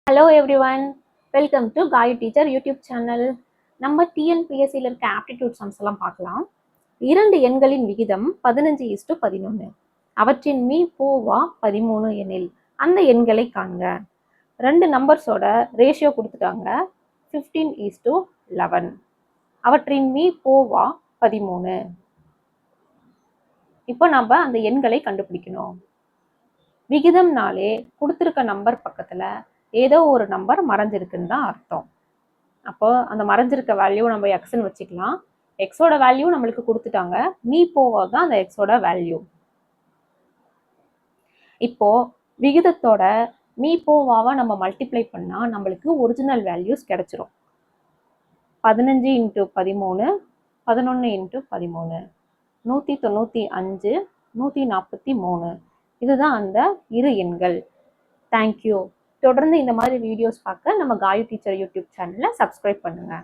Hello everyone, welcome to Kayu teacher YouTube channel. நம்ம டிஎன்பிஎஸ்சியில் இருக்க ஆப்டிடியூட் சம்ஸ் எல்லாம் பார்க்கலாம். 2 எண்களின் விகிதம் 15:11. அவற்றின் மீ போவா 13 எனில் அந்த எண்களை காண்க. 2 நம்பர்ஸோட ரேஷியோ கொடுத்துட்டாங்க, 15:11. அவற்றின் மீ போவா 13. இப்போ நம்ம அந்த எண்களை கண்டுபிடிக்கணும். விகிதம்னாலே கொடுத்துருக்க நம்பர் பக்கத்துல ஏதோ ஒரு நம்பர் மறைஞ்சிருக்குன்னு தான் அர்த்தம். அப்போ அந்த மறைஞ்சிருக்க வேல்யூ நம்ம எக்ஸ்ன்னு வச்சுக்கலாம். எக்ஸோட வேல்யூ நம்மளுக்கு கொடுத்துட்டாங்க, மீ போவா தான் அந்த எக்ஸோட வேல்யூ. இப்போ விகிதத்தோட மீ போவாவை நம்ம மல்டிப்ளை பண்ணா நம்மளுக்கு ஒரிஜினல் வேல்யூஸ் கிடைச்சிரும். 15 × 13, 11 × 13, 195, 143. இதுதான் அந்த இரு எண்கள். தேங்க்யூ. தொடர்ந்து இந்த மாதிரி வீடியோஸ் பார்க்க நம்ம காயு டீச்சர் யூடியூப் சேனலை சப்ஸ்கிரைப் பண்ணுங்க.